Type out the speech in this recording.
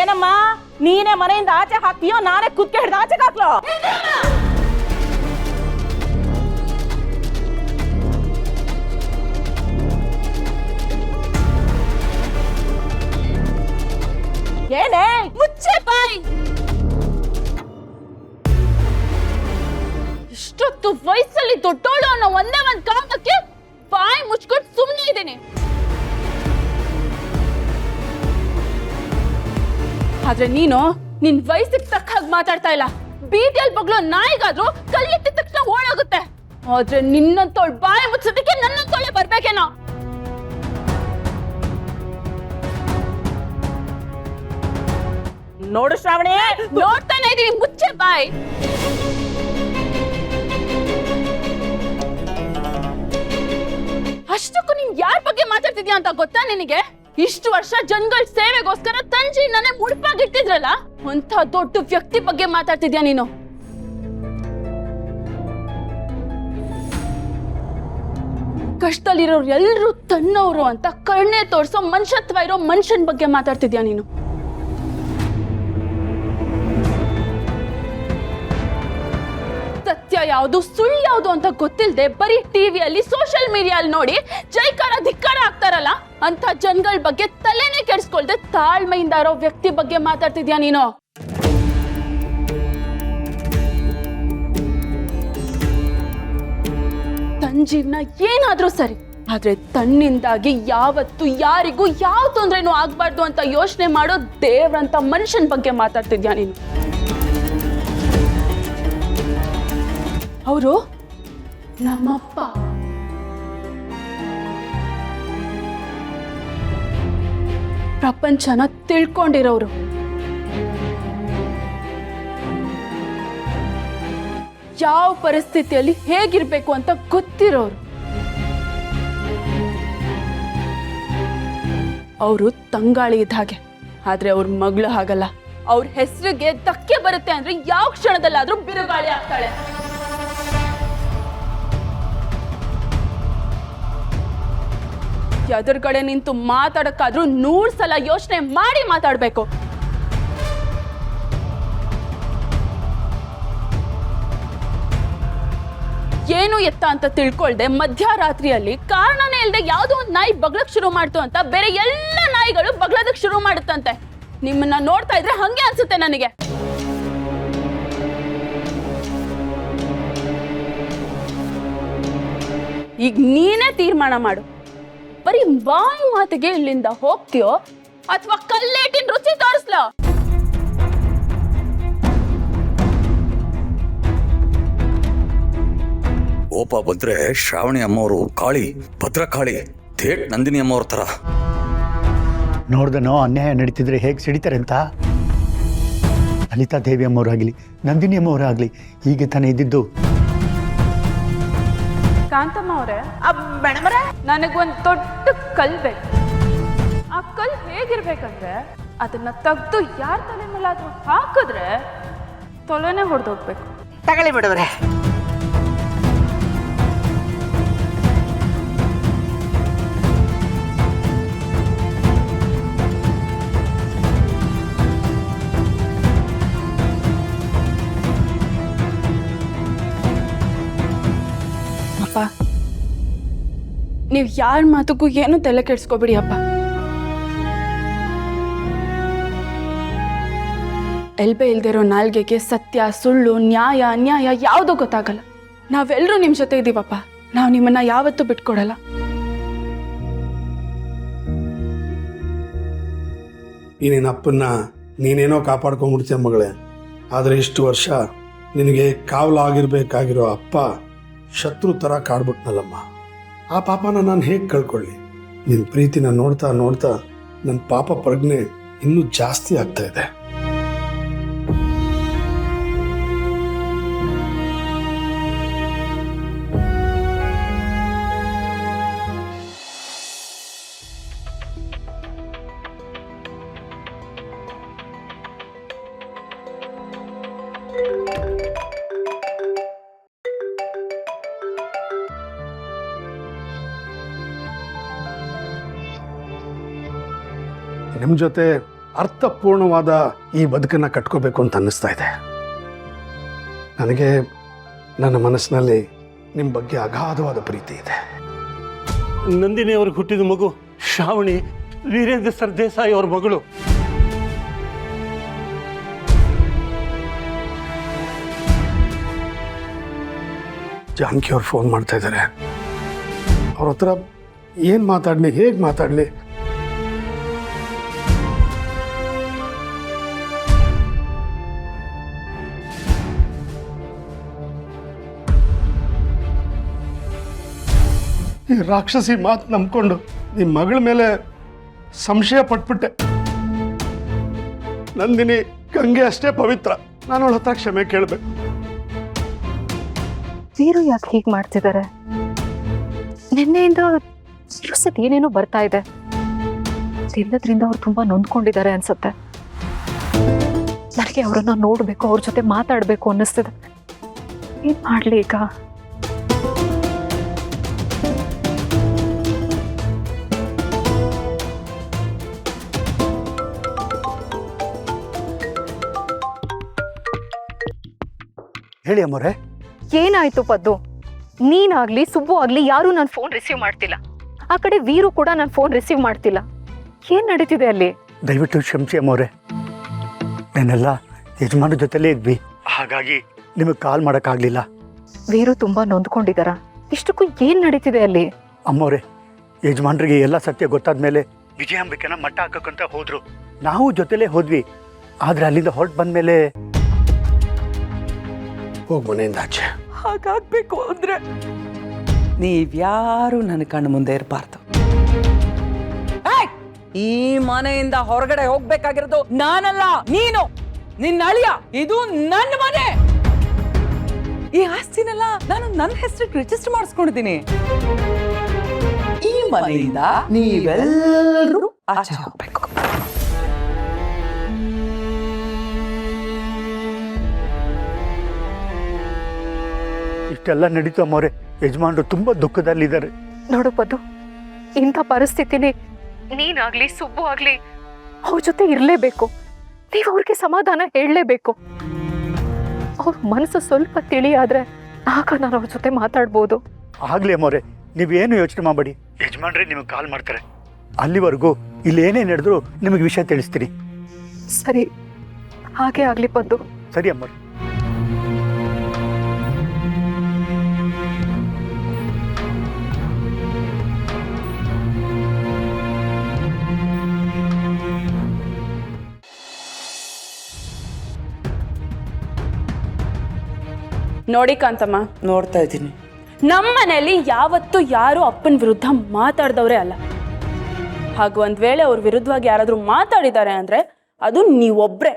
ಏನಮ್ಮ ನೀನೇ ಮನೆಯಿಂದ ಆಚೆ ಹಾಕ್ತೀಯೋ ನಾನೇ ಕುದ್ಕೆ ಹಿಡ್ದು ಆಚೆಗೆ ಹಾಕ್ಲೋ? ಏನೇ ಮುಚ್ಚೆ ಬಾಯ್. ಇಷ್ಟೊತ್ತು ವಯಸ್ಸಲ್ಲಿ ದೊಡ್ಡೋಳು ಅನ್ನೋ ಒಂದೇ ಒಂದ್ ಕಾರಣಕ್ಕೆ ಬಾಯಿ ಮುಚ್ಕೊಂಡು ಸುಮ್ಮನೆ ಇದ್ದೀನಿ. ಆದ್ರೆ ನೀನು ನಿನ್ ವಯಸ್ಸಿಗೆ ತಕ್ಕ ಹಾಗೆ ಮಾತಾಡ್ತಾ ಇಲ್ಲ. ಬೀದಿಯಲ್ಲಿ ಬಗ್ಲೋ ನಾಯಿಗಾದ್ರೂ ಕಲ್ಲೆತ್ತಿದ ತಕ್ಷಣ ಓಡಾಗುತ್ತೆ. ಆದ್ರೆ ನಿನ್ನಂತೋಳ್ ಬಾಯಿ ಮುಚ್ಚೋದಕ್ಕೆ ನನ್ನಂತೋಳೆ ಬರ್ಬೇಕೇನೋ. ನೋಡು ಶ್ರಾವಣಿ, ನೋಡ್ತಾನೆ ಇದೀನಿ, ಮುಚ್ಚೆ ಬಾಯ್. ಅಷ್ಟಕ್ಕೂ ನೀನ್ ಯಾರ ಬಗ್ಗೆ ಮಾತಾಡ್ತಿದ್ಯಾ ಅಂತ ಗೊತ್ತಾ ನಿನಗೆ? ಇಷ್ಟು ವರ್ಷ ಜನಗಳ ಸೇವೆಗೋಸ್ಕರ ತಂಜಿ ನಾನೇ ಮುಡುಪಾಗಿಟ್ಟಿದ್ರಲ್ಲ, ಅಂತ ದೊಡ್ಡ ವ್ಯಕ್ತಿ ಬಗ್ಗೆ ಮಾತಾಡ್ತಿದ್ಯಾ ನೀನು. ಕಷ್ಟದಲ್ಲಿರೋರು ಎಲ್ರು ತನ್ನವರು ಅಂತ ಕರುಣೆ ತೋರ್ಸೋ ಮನುಷ್ಯತ್ವ ಇರೋ ಮನುಷ್ಯನ ಬಗ್ಗೆ ಮಾತಾಡ್ತಿದ್ಯಾ ನೀನು. ಸತ್ಯ ಯಾವುದು ಸುಳ್ಳು ಯಾವುದು ಅಂತ ಗೊತ್ತಿಲ್ಲದೆ ಬರೀ ಟಿವಿಯಲ್ಲಿ ಸೋಷಿಯಲ್ ಮೀಡಿಯಲ್ಲಿ ನೋಡಿ ಜೈಕಾರ ಧಿಕ್ಕಾರ ಆಗ್ತಾರಲ್ಲ, ಅಂತ ಜನಗಳ ಬಗ್ಗೆ ತಲೆನೇ ಕೆಡಿಸ್ಕೊಳ್ದೆ ತಾಳ್ಮೆಯಿಂದ ಇರೋ ವ್ಯಕ್ತಿ ಬಗ್ಗೆ ಮಾತಾಡ್ತಿದ್ಯಾ ನೀನು. ತನ್ನ ಜೀವನ ಏನಾದ್ರೂ ಸರಿ, ಆದ್ರೆ ತನ್ನಿಂದಾಗಿ ಯಾವತ್ತು ಯಾರಿಗೂ ಯಾವ ತೊಂದ್ರೆನೂ ಆಗ್ಬಾರ್ದು ಅಂತ ಯೋಚನೆ ಮಾಡೋ ದೇವ್ರಂತ ಮನುಷ್ಯನ ಬಗ್ಗೆ ಮಾತಾಡ್ತಿದ್ಯಾ ನೀನು. ಅವರು ನಮ್ಮಪ್ಪ. ಪ್ರಪಂಚನ ತಿಳ್ಕೊಂಡಿರೋರು. ಯಾವ ಪರಿಸ್ಥಿತಿಯಲ್ಲಿ ಹೇಗಿರ್ಬೇಕು ಅಂತ ಗೊತ್ತಿರೋರು. ಅವರು ತಂಗಾಳಿ ಇದ್ದ ಹಾಗೆ, ಆದ್ರೆ ಅವ್ರ ಮಗಳು ಹಾಗಲ್ಲ. ಅವ್ರ ಹೆಸರಿಗೆ ಧಕ್ಕೆ ಬರುತ್ತೆ ಅಂದ್ರೆ ಯಾವ ಕ್ಷಣದಲ್ಲಾದ್ರೂ ಬಿರುಗಾಳಿ ಆಗ್ತಾಳೆ. ಎದುರುಗಡೆ ನಿಂತು ಮಾತಾಡಕ್ಕಾದ್ರೂ 100 ಸಲ ಯೋಚನೆ ಮಾಡಿ ಮಾತಾಡ್ಬೇಕು. ಏನು ಎತ್ತ ಅಂತ ತಿಳ್ಕೊಳ್ದೆ ಮಧ್ಯರಾತ್ರಿಯಲ್ಲಿ ಕಾರಣನೇ ಇಲ್ಲದೆ ಯಾವುದೋ ಒಂದು ನಾಯಿ ಬಗ್ಲಕ್ ಶುರು ಮಾಡ್ತು ಅಂತ ಬೇರೆ ಎಲ್ಲ ನಾಯಿಗಳು ಬಗ್ಲದಕ್ ಶುರು ಮಾಡುತ್ತಂತೆ. ನಿಮ್ಮನ್ನ ನೋಡ್ತಾ ಇದ್ರೆ ಹಂಗೆ ಅನ್ಸುತ್ತೆ ನನಗೆ. ಈಗ ನೀನೇ ತೀರ್ಮಾನ ಮಾಡು, ಬರೀ ಬಾಯಿ ಮಾತಿಗೆ ಇಲ್ಲಿಂದ ಹೋಗ್ತೀಯೋ ಅಥವಾ ಕಲ್ಲೇಟಿನ ರುಚಿ ತೋರಿಸ್ಲೋ? ಕೋಪ ಬಂದ್ರೆ ಶ್ರಾವಣಿ ಅಮ್ಮವರು ಕಾಳಿ, ಭದ್ರಕಾಳಿ, ಥೇಟ್ ನಂದಿನಿ ಅಮ್ಮವ್ರ ತರ. ನೋಡ್ದನೋ ಅನ್ಯಾಯ ನಡೀತಿದ್ರೆ ಹೇಗೆ ಸಿಡಿತಾರೆ ಅಂತ. ಲಲಿತಾ ದೇವಿ ಅಮ್ಮವರಾಗ್ಲಿ ನಂದಿನಿ ಅಮ್ಮವರಾಗ್ಲಿ ಹೀಗೆ ತಾನೇ ಇದ್ದಿದ್ದು. ಕಾಂತಮ್ಮ ಅವರೇ, ನನಗೊಂದು ದೊಡ್ಡ ಕಲ್ ಬೇಕು. ಆ ಕಲ್ ಹೇಗಿರ್ಬೇಕಂದ್ರೆ ಅದನ್ನ ತೆಗ್ದು ಯಾರ ತಲೆ ಮೇಲಾದ್ರೂ ಹಾಕಿದ್ರೆ ತೊಲೆನೇ ಹೊಡೆದೋಗ್ಬೇಕು. ತಗೊಳ್ಳಿ ಬಿಡವ್ರೆ. ಅಪ್ಪ, ನೀವು ಯಾರ ಮಾತಕ್ಕೂ ಏನು ತಲೆ ಕೆಡಿಸ್ಕೋಬಿಡಿ ಅಪ್ಪ. ಎಲ್ಬೆ ಇಲ್ದಿರೋ ನಾಲ್ಗೆಗೆ ಸತ್ಯ ಸುಳ್ಳು ನ್ಯಾಯ ಅನ್ಯಾಯ ಯಾವುದೂ ಗೊತ್ತಾಗಲ್ಲ. ನಾವೆಲ್ಲರೂ ನಿಮ್ಮ ಜೊತೆ ಇದ್ದೀವಪ್ಪ. ನಾವು ನಿಮ್ಮನ್ನ ಯಾವತ್ತೂ ಬಿಟ್ಕೊಡಲ್ಲ. ಈ ನಿನ್ನ ಅಪ್ಪನ್ನ ನೀನೇನೋ ಕಾಪಾಡ್ಕೊಂಡ್ಬಿಡ್ತೀಯ ಮಗಳೇ. ಆದರೆ ಇಷ್ಟು ವರ್ಷ ನಿನಗೆ ಕಾವಲಾಗಿರ್ಬೇಕಾಗಿರೋ ಅಪ್ಪ ಶತ್ರು ಥರ ಕಾಡ್ಬಿಟ್ನಲ್ಲಮ್ಮ. ಆ ಪಾಪನ ನಾನು ಹೇಗೆ ಕಳ್ಕೊಳ್ಳಿ? ನಿನ್ನ ಪ್ರೀತಿನ ನೋಡ್ತಾ ನೋಡ್ತಾ ನನ್ನ ಪಾಪ ಪ್ರಜ್ಞೆ ಇನ್ನೂ ಜಾಸ್ತಿ ಆಗ್ತಾ ಇದೆ. ನಿಮ್ಮ ಜೊತೆ ಅರ್ಥಪೂರ್ಣವಾದ ಈ ಬದುಕನ್ನು ಕಟ್ಕೋಬೇಕು ಅಂತ ಅನ್ನಿಸ್ತಾ ಇದೆ. ನನಗೆ ನನ್ನ ಮನಸ್ಸಿನಲ್ಲಿ ನಿಮ್ಮ ಬಗ್ಗೆ ಅಗಾಧವಾದ ಪ್ರೀತಿ ಇದೆ. ನಂದಿನಿ ಅವ್ರಿಗೆ ಹುಟ್ಟಿದ ಮಗು ಶ್ರಾವಣಿ ವೀರೇಂದ್ರ ಸರ್ದೇಸಾಯಿ ಅವ್ರ ಮಗಳು. ಜಾನಕಿ ಅವ್ರು ಫೋನ್ ಮಾಡ್ತಾ ಇದ್ದಾರೆ. ಅವ್ರ ಹತ್ರ ಏನು ಮಾತಾಡಲಿ, ಹೇಗೆ ಮಾತಾಡಲಿ? ಈ ರಾಕ್ಷಸಿ ಮಾತು ನಂಬ್ಕೊಂಡು ನಿಮ್ಮ ಮಗಳ ಮೇಲೆ ಸಂಶಯ ಪಟ್ಬಿಟ್ಟೆ. ನಂದಿನಿ ಗಂಗೆ ಅಷ್ಟೇ ಪವಿತ್ರ. ನಾನು ಅವಳ ಹತ್ರ ಕ್ಷಮೆ ಕೇಳಬೇಕು. ವೀರು ಯಾಕೆ ಹೀಗೆ ಮಾಡ್ತಿದ್ದಾರೆ? ನಿನ್ನೆಯಿಂದ ಇರುಸತ್ ಏನೇನೋ ಬರ್ತಾ ಇದೆ. ಎಲ್ಲದ್ರಿಂದ ಅವ್ರು ತುಂಬಾ ನೊಂದ್ಕೊಂಡಿದ್ದಾರೆ ಅನ್ಸುತ್ತೆ. ನನಗೆ ಅವರನ್ನ ನೋಡ್ಬೇಕು, ಅವ್ರ ಜೊತೆ ಮಾತಾಡ್ಬೇಕು ಅನ್ನಿಸ್ತಿದೆ. ಏನ್ ಮಾಡ್ಲಿ ಈಗ? ಹೇಳಿ ಅಮ್ಮೋರೆ. ಏನಾಯ್ತು ಪದ್ದು? ನೀನಾಗ್ಲಿ ಸುಬ್ಬು ಆಗ್ಲಿ ಯಾರು ನನ್ನ ಫೋನ್ ರಿಸೀವ್ ಮಾಡ್ತಿಲ್ಲ. ಆ ಕಡೆ ವೀರು ಕೂಡ ನನ್ನ ಫೋನ್ ರಿಸೀವ್ ಮಾಡ್ತಿಲ್ಲ. ಏನ್ ನಡೀತಿದೆ ಅಲ್ಲಿ? ದಯವಿಟ್ಟು ಕ್ಷಮಿಸಿ ಅಮ್ಮೋರೆ. ನಾನೆಲ್ಲ ಯಜಮಾನ ಜೊತೆಲೇ ಇದ್ವಿ, ಹಾಗಾಗಿ ನಿಮಗೆ ಕಾಲ್ ಮಾಡೋಕ್ಕಾಗಲಿಲ್ಲ. ವೀರು ತುಂಬಾ ನೊಂದ್ಕೊಂಡಿದಾರ. ಇಷ್ಟಕ್ಕೂ ಏನ್ ನಡೀತಿದೆ ಅಲ್ಲಿ? ಅಮ್ಮೋರೆ, ಯಜಮಾನ್ರಿಗೆ ಎಲ್ಲ ಸತ್ಯ ಗೊತ್ತಾದ ಮೇಲೆ ವಿಜಯಾಂಬಿಕೆನ ಮಟ್ಟ ಹಾಕಕ್ಕಂತ ಹೋದ್ರು. ನಾವು ಜೊತೆಲೇ ಹೋದ್ವಿ. ಆದ್ರೆ ಅಲ್ಲಿಂದ ಹೊರಟು ಬಂದ್ಮೇಲೆ ಹೋಗಿ ಮನೆಯಿಂದ ಆಚೆ. ಹಾಗಾಗ್ಬೇಕು ಅಂದ್ರೆ ನೀವ್ಯಾರು ನನ್ನ ಕಣ್ಣು ಮುಂದೆ ಇರಬಾರ್ದು. ಈ ಮನೆಯಿಂದ ಹೊರಗಡೆ ಹೋಗ್ಬೇಕಾಗಿರೋದು ನಾನಲ್ಲ, ನೀನು, ನಿನ್ನ ಅಳಿಯ. ಇದು ನನ್ನ ಮನೆ. ಈ ಆಸ್ತಿನೆಲ್ಲ ನಾನು ನನ್ನ ಹೆಸರಿಗೆ ರಿಜಿಸ್ಟರ್ ಮಾಡಿಸ್ಕೊಂಡಿದ್ದೀನಿ. ಈ ಮನೆಯಿಂದ ನೀವೆಲ್ಲರೂ ಆಚೆ ಹೋಗ್ಬೇಕು. ಇಷ್ಟೆಲ್ಲ ನಡೀತು ಅಮ್ಮವ್ರೆ. ಯಜಮಾನ್ರು ತುಂಬಾ ದುಃಖದಲ್ಲಿದ್ದಾರೆ. ನೋಡು ಪದ್ದು, ಇಂಥ ಪರಿಸ್ಥಿತಿಲಿ ನೀನಾಗ್ಲಿ ಸುಬ್ಬು ಆಗ್ಲಿ ಅವ್ರ ಜೊತೆ ಇರ್ಲೇಬೇಕು. ನೀವು ಅವ್ರಿಗೆ ಸಮಾಧಾನ ಹೇಳಲೇಬೇಕು. ಅವ್ರ ಮನಸ್ಸು ಸ್ವಲ್ಪ ತಿಳಿಯಾದ್ರೆ ಆಗ ನಾನು ಅವ್ರ ಜೊತೆ ಮಾತಾಡ್ಬೋದು. ಆಗ್ಲಿ ಅಮ್ಮವ್ರೆ, ನೀವೇನು ಯೋಚನೆ ಮಾಡಬೇಡಿ. ಯಜಮಾನ್ರೆ ನಿಮಗೆ ಕಾಲ್ ಮಾಡ್ತಾರೆ. ಅಲ್ಲಿವರೆಗೂ ಇಲ್ಲಿ ಏನೇ ನಡೆದ್ರು ನಿಮಗೆ ವಿಷಯ ತಿಳಿಸ್ತೀನಿ. ಸರಿ, ಹಾಗೆ ಆಗ್ಲಿ ಪದ್ದು. ಸರಿ ಅಮ್ಮವ್ರೆ. ನೋಡಿ ಕಾಂತಮ್ಮ, ನೋಡ್ತಾ ಇದ್ದೀನಿ. ನಮ್ಮ ಮನೆಯಲ್ಲಿ ಯಾವತ್ತೂ ಯಾರು ಅಪ್ಪನ ವಿರುದ್ಧ ಮಾತಾಡ್ದವ್ರೆ ಅಲ್ಲ. ಹಾಗೂ ಒಂದ್ ವೇಳೆ ಅವ್ರ ವಿರುದ್ಧವಾಗಿ ಯಾರಾದ್ರೂ ಮಾತಾಡಿದ್ದಾರೆ ಅಂದ್ರೆ ಅದು ನೀವೊಬ್ರೆ.